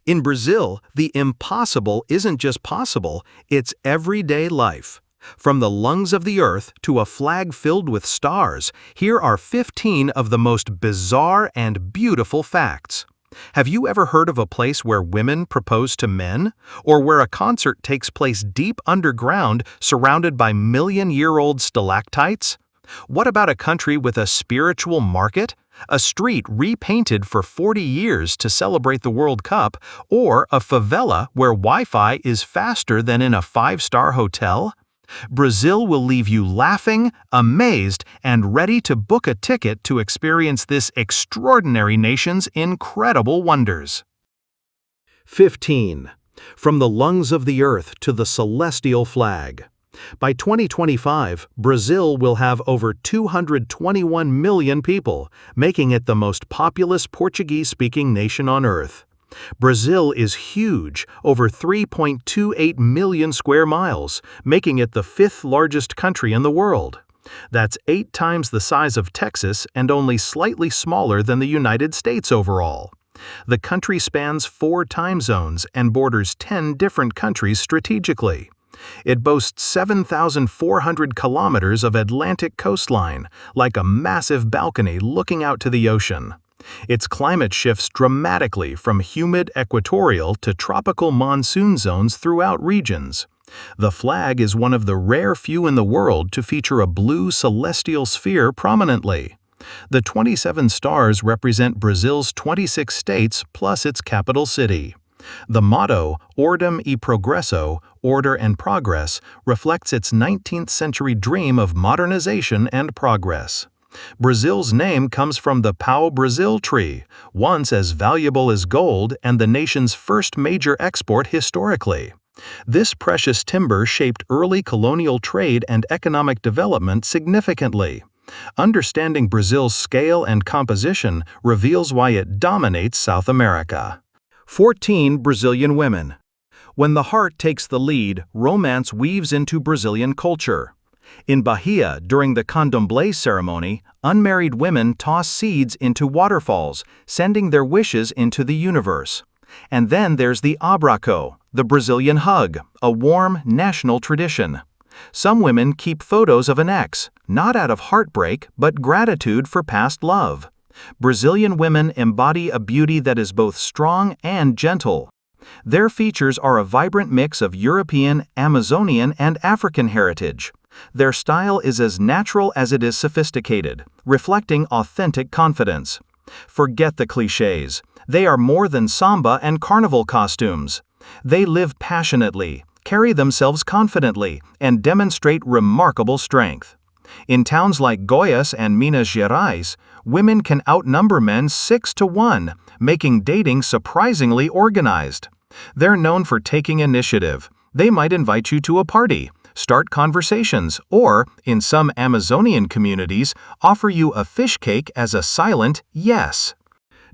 In Brazil, the impossible isn't just possible, it's everyday life. From the lungs of the earth to a flag filled with stars, here are 15 of the most bizarre and beautiful facts. Have you ever heard of a place where women propose to men? Or where a concert takes place deep underground surrounded by million-year-old stalactites? What about a country with a spiritual market? A street repainted for 40 years to celebrate the World Cup? Or a favela where Wi-Fi is faster than in a five-star hotel? Brazil will leave you laughing, amazed, and ready to book a ticket to experience this extraordinary nation's incredible wonders. 15. From the lungs of the earth to the celestial flag. By 2025, Brazil will have over 221 million people, making it the most populous Portuguese-speaking nation on Earth. Brazil is huge, over 3.28 million square miles, making it the fifth largest country in the world. That's 8 times the size of Texas and only slightly smaller than the United States overall. The country spans 4 time zones and borders 10 different countries strategically. It boasts 7,400 kilometers of Atlantic coastline, like a massive balcony looking out to the ocean. Its climate shifts dramatically from humid equatorial to tropical monsoon zones throughout regions. The flag is one of the rare few in the world to feature a blue celestial sphere prominently. The 27 stars represent Brazil's 26 states plus its capital city. The motto, Ordem e Progresso, Order and Progress, reflects its 19th century dream of modernization and progress. Brazil's name comes from the pau-brasil tree, once as valuable as gold and the nation's first major export historically. This precious timber shaped early colonial trade and economic development significantly. Understanding Brazil's scale and composition reveals why it dominates South America. 14 Brazilian women. When the heart takes the lead, romance weaves into Brazilian culture. In Bahia, during the candomblé ceremony, unmarried women toss seeds into waterfalls, sending their wishes into the universe. And then there's the abraço, the Brazilian hug, a warm, national tradition. Some women keep photos of an ex, not out of heartbreak, but gratitude for past love. Brazilian women embody a beauty that is both strong and gentle. Their features are a vibrant mix of European, Amazonian, and African heritage. Their style is as natural as it is sophisticated, reflecting authentic confidence. Forget the clichés. They are more than samba and carnival costumes. They live passionately, carry themselves confidently, and demonstrate remarkable strength. In towns like Goiás and Minas Gerais, women can outnumber men 6 to 1, making dating surprisingly organized. They're known for taking initiative. They might invite you to a party, start conversations, or, in some Amazonian communities, offer you a fish cake as a silent yes.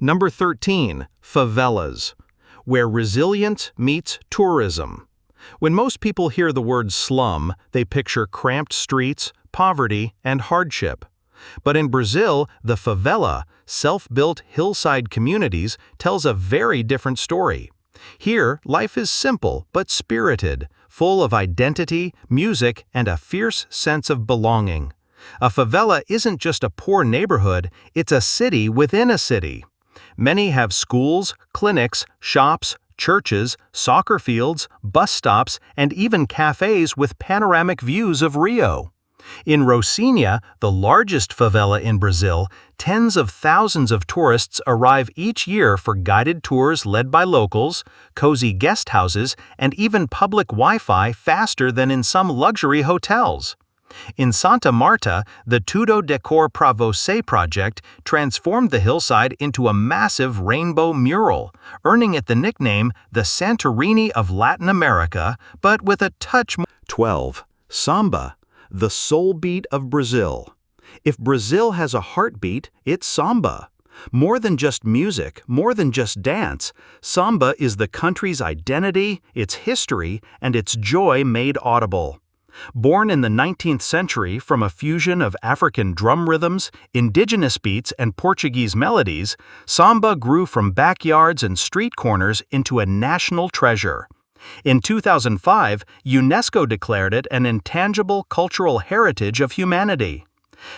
Number 13. Favelas, where resilience meets tourism. When most people hear the word slum, they picture cramped streets, poverty, and hardship. But in Brazil, the favela, self-built hillside communities, tells a very different story. Here, life is simple but spirited, full of identity, music, and a fierce sense of belonging. A favela isn't just a poor neighborhood, it's a city within a city. Many have schools, clinics, shops, churches, soccer fields, bus stops, and even cafes with panoramic views of Rio. In Rocinha, the largest favela in Brazil, tens of thousands of tourists arrive each year for guided tours led by locals, cozy guest houses, and even public Wi-Fi faster than in some luxury hotels. In Santa Marta, the Tudo Decor pra Você project transformed the hillside into a massive rainbow mural, earning it the nickname the Santorini of Latin America, but with a touch more. 12. Samba, the soul beat of Brazil. If Brazil has a heartbeat, it's samba. More than just music, more than just dance, samba is the country's identity, its history, and its joy made audible. Born in the 19th century from a fusion of African drum rhythms, indigenous beats, and Portuguese melodies, samba grew from backyards and street corners into a national treasure. In 2005, UNESCO declared it an intangible cultural heritage of humanity.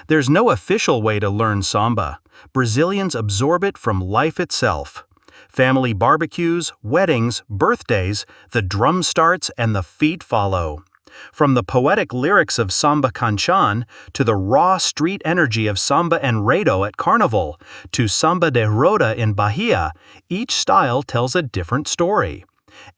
There's no official way to learn samba. Brazilians absorb it from life itself. Family barbecues, weddings, birthdays, the drum starts and the feet follow. From the poetic lyrics of Samba Canchan, to the raw street energy of Samba Enredo at Carnival, to Samba de Roda in Bahia, each style tells a different story.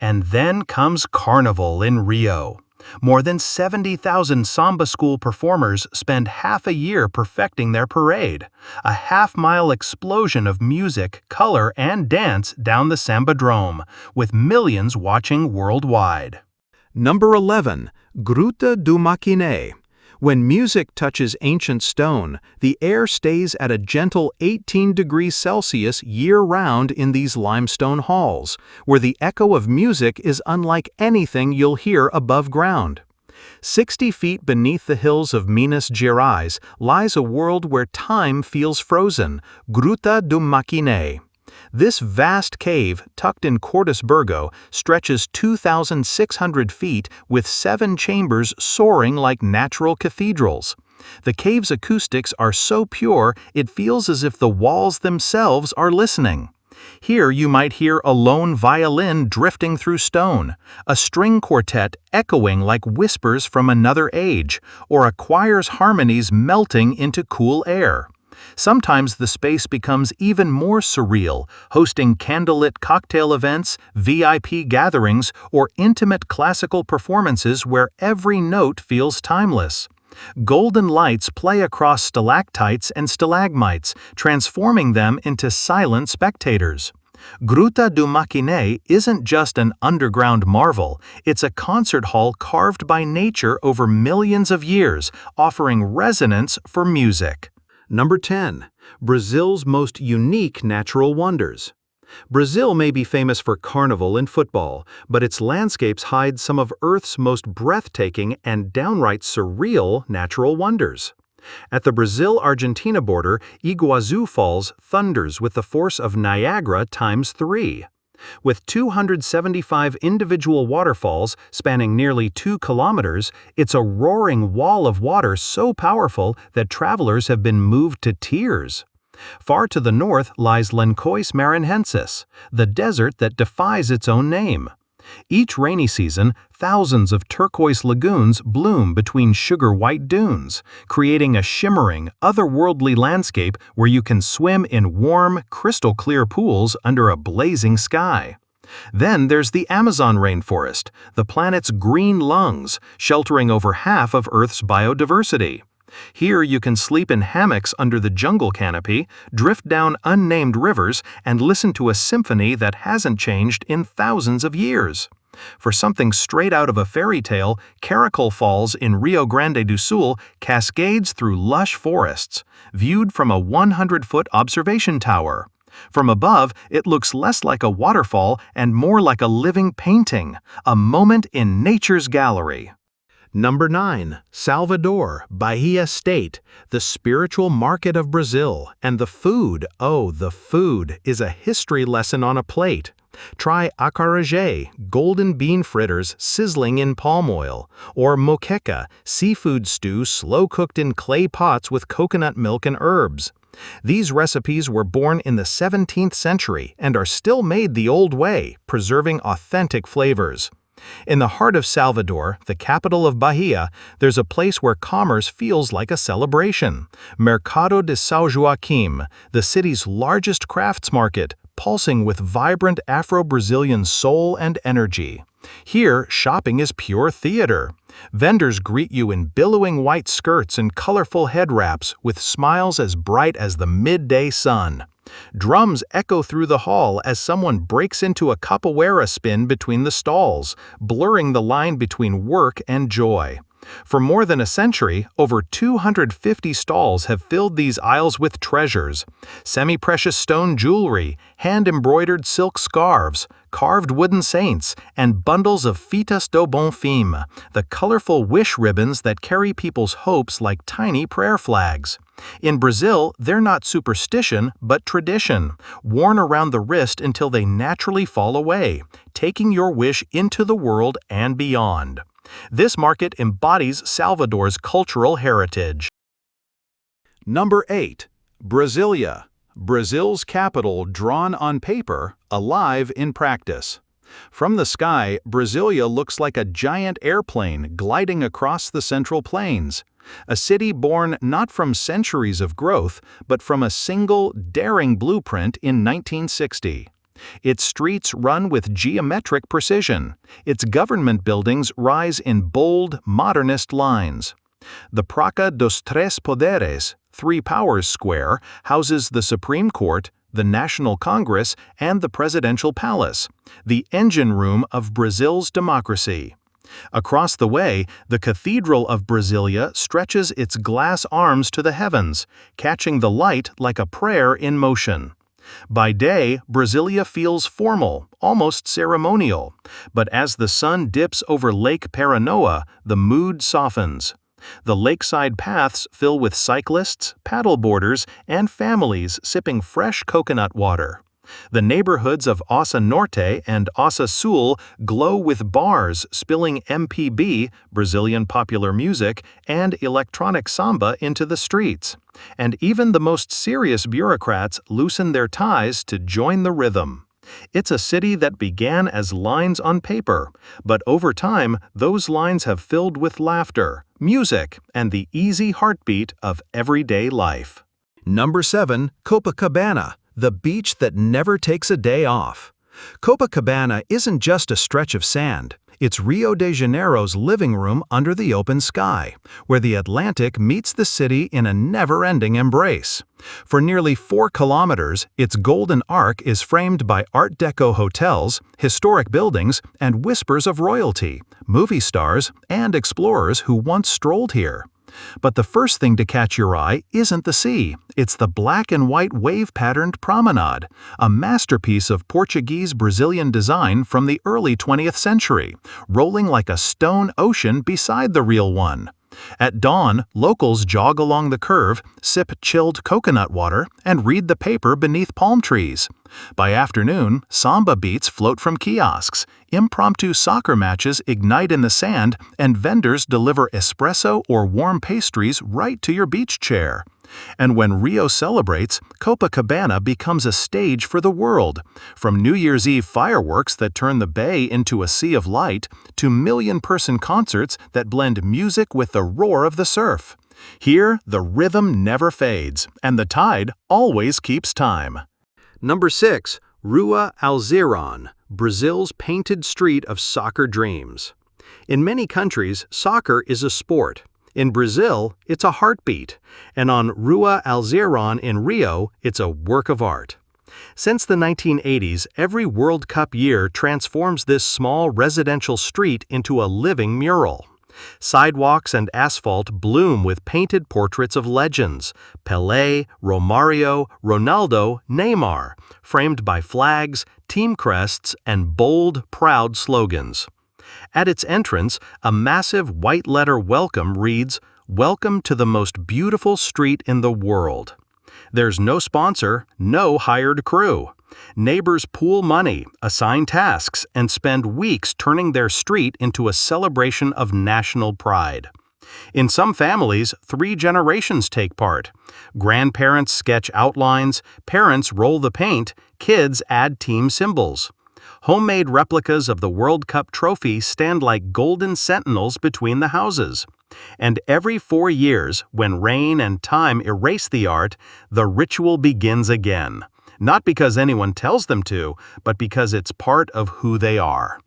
And then comes Carnival in Rio. More than 70,000 samba school performers spend half a year perfecting their parade, a half-mile explosion of music, color, and dance down the Sambadrome, with millions watching worldwide. Number 11. Gruta do Maquiné. When music touches ancient stone, the air stays at a gentle 18 degrees Celsius year-round in these limestone halls, where the echo of music is unlike anything you'll hear above ground. 60 feet beneath the hills of Minas Gerais lies a world where time feels frozen, Gruta do Maquiné. This vast cave, tucked in Cortes Burgo, stretches 2,600 feet with 7 chambers soaring like natural cathedrals. The cave's acoustics are so pure it feels as if the walls themselves are listening. Here you might hear a lone violin drifting through stone, a string quartet echoing like whispers from another age, or a choir's harmonies melting into cool air. Sometimes the space becomes even more surreal, hosting candlelit cocktail events, VIP gatherings, or intimate classical performances where every note feels timeless. Golden lights play across stalactites and stalagmites, transforming them into silent spectators. Gruta do Maquiné isn't just an underground marvel, it's a concert hall carved by nature over millions of years, offering resonance for music. Number 10. Brazil's most unique natural wonders. Brazil may be famous for Carnival and football, but its landscapes hide some of Earth's most breathtaking and downright surreal natural wonders. At the Brazil-Argentina border, Iguazu Falls thunders with the force of Niagara times 3. With 275 individual waterfalls spanning nearly 2 kilometers, it's a roaring wall of water so powerful that travelers have been moved to tears. Far to the north lies Lençóis Maranhenses, the desert that defies its own name. Each rainy season, thousands of turquoise lagoons bloom between sugar-white dunes, creating a shimmering, otherworldly landscape where you can swim in warm, crystal-clear pools under a blazing sky. Then there's the Amazon rainforest, the planet's green lungs, sheltering over half of Earth's biodiversity. Here you can sleep in hammocks under the jungle canopy, drift down unnamed rivers, and listen to a symphony that hasn't changed in thousands of years. For something straight out of a fairy tale, Caracol Falls in Rio Grande do Sul cascades through lush forests, viewed from a 100-foot observation tower. From above, it looks less like a waterfall and more like a living painting, a moment in nature's gallery. Number 9. Salvador, Bahia State, the spiritual market of Brazil, and the food, oh, the food, is a history lesson on a plate. Try acarajé, golden bean fritters sizzling in palm oil, or moqueca, seafood stew slow-cooked in clay pots with coconut milk and herbs. These recipes were born in the 17th century and are still made the old way, preserving authentic flavors. In the heart of Salvador, the capital of Bahia, there's a place where commerce feels like a celebration. Mercado de São Joaquim, the city's largest crafts market, pulsing with vibrant Afro-Brazilian soul and energy. Here, shopping is pure theater. Vendors greet you in billowing white skirts and colorful head wraps with smiles as bright as the midday sun. Drums echo through the hall as someone breaks into a capoeira spin between the stalls, blurring the line between work and joy. For more than a century, over 250 stalls have filled these aisles with treasures: semi-precious stone jewelry, hand-embroidered silk scarves, carved wooden saints, and bundles of fitas do bon fim, the colorful wish ribbons that carry people's hopes like tiny prayer flags. In Brazil, they're not superstition, but tradition, worn around the wrist until they naturally fall away, taking your wish into the world and beyond. This market embodies Salvador's cultural heritage. Number 8. Brasilia. Brazil's capital drawn on paper, alive in practice. From the sky, Brasilia looks like a giant airplane gliding across the Central Plains. A city born not from centuries of growth, but from a single, daring blueprint in 1960. Its streets run with geometric precision. Its government buildings rise in bold, modernist lines. The Praça dos Três Poderes, Three Powers Square, houses the Supreme Court, the National Congress, and the Presidential Palace, the engine room of Brazil's democracy. Across the way, the Cathedral of Brasilia stretches its glass arms to the heavens, catching the light like a prayer in motion. By day, Brasilia feels formal, almost ceremonial, but as the sun dips over Lake Paranoa, the mood softens. The lakeside paths fill with cyclists, paddleboarders, and families sipping fresh coconut water. The neighborhoods of Ossa Norte and Ossa Sul glow with bars spilling MPB, Brazilian popular music, and electronic samba into the streets. And even the most serious bureaucrats loosen their ties to join the rhythm. It's a city that began as lines on paper, but over time, those lines have filled with laughter, music, and the easy heartbeat of everyday life. Number 7. Copacabana, the beach that never takes a day off. Copacabana isn't just a stretch of sand. It's Rio de Janeiro's living room under the open sky, where the Atlantic meets the city in a never-ending embrace. For nearly 4 kilometers, its golden arc is framed by Art Deco hotels, historic buildings, and whispers of royalty, movie stars, and explorers who once strolled here. But the first thing to catch your eye isn't the sea, it's the black and white wave-patterned promenade, a masterpiece of Portuguese-Brazilian design from the early 20th century, rolling like a stone ocean beside the real one. At dawn, locals jog along the curve, sip chilled coconut water, and read the paper beneath palm trees. By afternoon, samba beats float from kiosks, impromptu soccer matches ignite in the sand, and vendors deliver espresso or warm pastries right to your beach chair. And when Rio celebrates, Copacabana becomes a stage for the world. From New Year's Eve fireworks that turn the bay into a sea of light, to million-person concerts that blend music with the roar of the surf. Here, the rhythm never fades, and the tide always keeps time. Number 6. Rua Alzirão, Brazil's painted street of soccer dreams. In many countries, soccer is a sport. In Brazil, it's a heartbeat, and on Rua Alzirão in Rio, it's a work of art. Since the 1980s, every World Cup year transforms this small residential street into a living mural. Sidewalks and asphalt bloom with painted portraits of legends, Pelé, Romario, Ronaldo, Neymar, framed by flags, team crests, and bold, proud slogans. At its entrance, a massive white-letter welcome reads, "Welcome to the most beautiful street in the world." There's no sponsor, no hired crew. Neighbors pool money, assign tasks, and spend weeks turning their street into a celebration of national pride. In some families, 3 generations take part. Grandparents sketch outlines, parents roll the paint, kids add team symbols. Homemade replicas of the World Cup trophy stand like golden sentinels between the houses. And every 4 years, when rain and time erase the art, the ritual begins again. Not because anyone tells them to, but because it's part of who they are.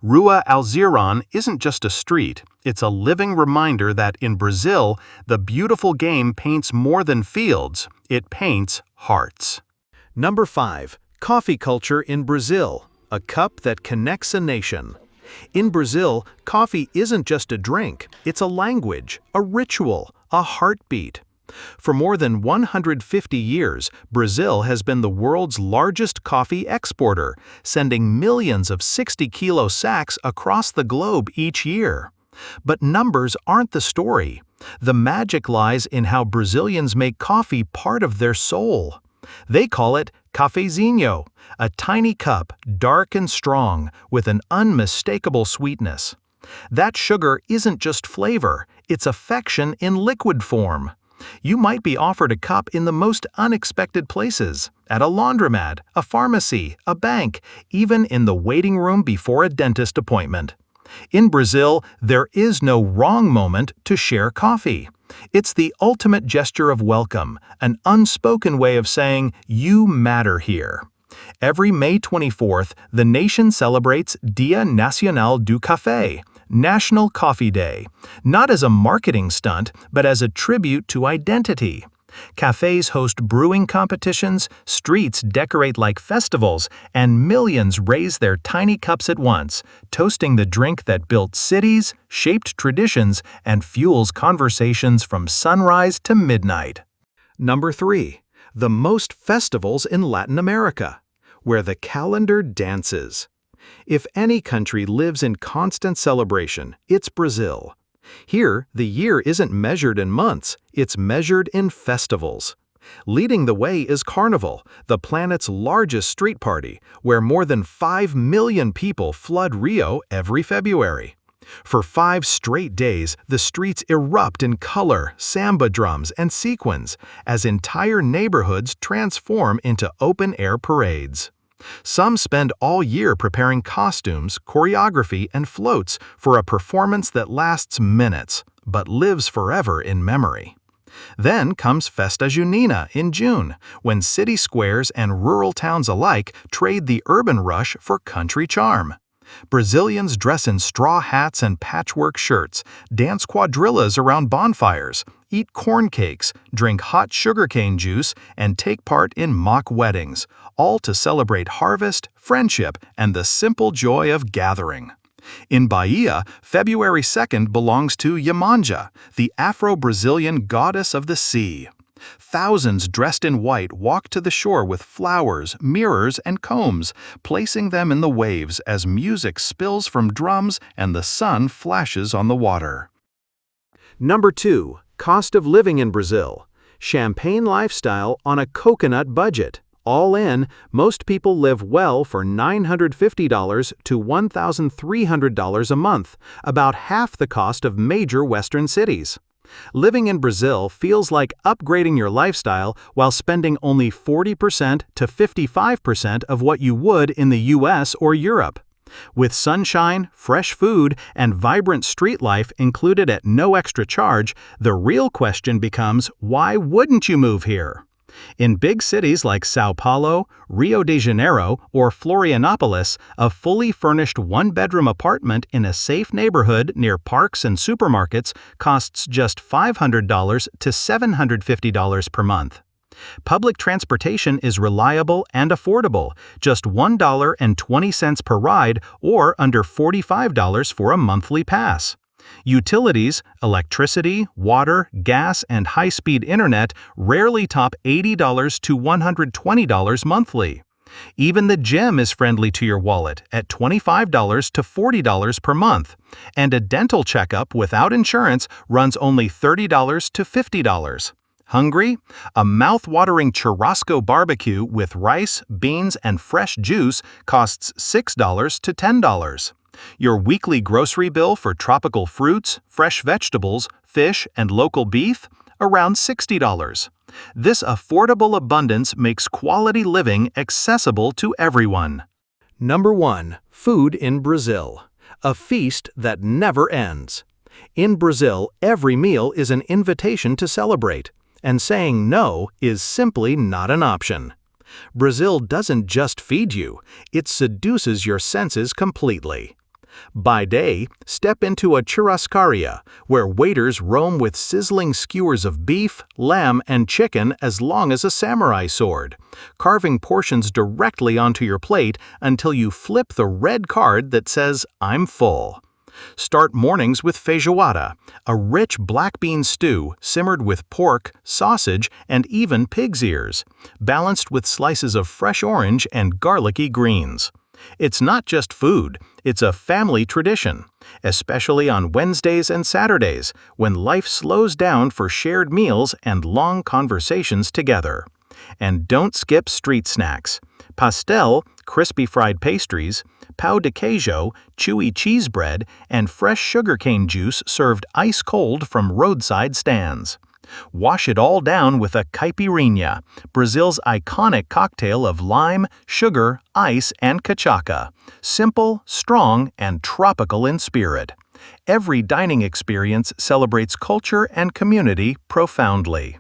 Rua Alzirão isn't just a street, it's a living reminder that in Brazil, the beautiful game paints more than fields, it paints hearts. Number 5. Coffee culture in Brazil, a cup that connects a nation. In Brazil, coffee isn't just a drink, it's a language, a ritual, a heartbeat. For more than 150 years, Brazil has been the world's largest coffee exporter, sending millions of 60-kilo sacks across the globe each year. But numbers aren't the story. The magic lies in how Brazilians make coffee part of their soul. They call it cafezinho, a tiny cup, dark and strong, with an unmistakable sweetness. That sugar isn't just flavor, it's affection in liquid form. You might be offered a cup in the most unexpected places, at a laundromat, a pharmacy, a bank, even in the waiting room before a dentist appointment. In Brazil, there is no wrong moment to share coffee. It's the ultimate gesture of welcome, an unspoken way of saying, "You matter here." Every May 24th, the nation celebrates Dia Nacional do Café, National Coffee Day, not as a marketing stunt, but as a tribute to identity. Cafes host brewing competitions, streets decorate like festivals, and millions raise their tiny cups at once, toasting the drink that built cities, shaped traditions, and fuels conversations from sunrise to midnight. Number 3. The most festivals in Latin America, where the calendar dances. If any country lives in constant celebration, it's Brazil. Here, the year isn't measured in months, it's measured in festivals. Leading the way is Carnival, the planet's largest street party, where more than 5 million people flood Rio every February. For 5 straight days, the streets erupt in color, samba drums, and sequins, as entire neighborhoods transform into open-air parades. Some spend all year preparing costumes, choreography, and floats for a performance that lasts minutes, but lives forever in memory. Then comes Festa Junina in June, when city squares and rural towns alike trade the urban rush for country charm. Brazilians dress in straw hats and patchwork shirts, dance quadrillas around bonfires, eat corn cakes, drink hot sugarcane juice, and take part in mock weddings, all to celebrate harvest, friendship, and the simple joy of gathering. In Bahia, February 2nd belongs to Iemanjá, the Afro-Brazilian goddess of the sea. Thousands dressed in white walk to the shore with flowers, mirrors, and combs, placing them in the waves as music spills from drums and the sun flashes on the water. Number 2. Cost of living in Brazil. Champagne lifestyle on a coconut budget. All in, most people live well for $950 to $1,300 a month, about half the cost of major Western cities. Living in Brazil feels like upgrading your lifestyle while spending only 40% to 55% of what you would in the US or Europe. With sunshine, fresh food, and vibrant street life included at no extra charge, the real question becomes, why wouldn't you move here? In big cities like São Paulo, Rio de Janeiro, or Florianopolis, a fully furnished one-bedroom apartment in a safe neighborhood near parks and supermarkets costs just $500 to $750 per month. Public transportation is reliable and affordable, just $1.20 per ride or under $45 for a monthly pass. Utilities, electricity, water, gas, and high-speed internet rarely top $80 to $120 monthly. Even the gym is friendly to your wallet at $25 to $40 per month, and a dental checkup without insurance runs only $30 to $50. Hungry? A mouth-watering churrasco barbecue with rice, beans, and fresh juice costs $6 to $10. Your weekly grocery bill for tropical fruits, fresh vegetables, fish, and local beef? Around $60. This affordable abundance makes quality living accessible to everyone. Number 1. Food in Brazil. A feast that never ends. In Brazil, every meal is an invitation to celebrate, and saying no is simply not an option. Brazil doesn't just feed you, it seduces your senses completely. By day, step into a churrascaria, where waiters roam with sizzling skewers of beef, lamb, and chicken as long as a samurai sword, carving portions directly onto your plate until you flip the red card that says, "I'm full." Start mornings with feijoada, a rich black bean stew simmered with pork, sausage, and even pig's ears, balanced with slices of fresh orange and garlicky greens. It's not just food, it's a family tradition, especially on Wednesdays and Saturdays when life slows down for shared meals and long conversations together. And don't skip street snacks. Pastel, crispy fried pastries, pão de queijo, chewy cheese bread, and fresh sugarcane juice served ice-cold from roadside stands. Wash it all down with a caipirinha, Brazil's iconic cocktail of lime, sugar, ice, and cachaça. Simple, strong, and tropical in spirit. Every dining experience celebrates culture and community profoundly.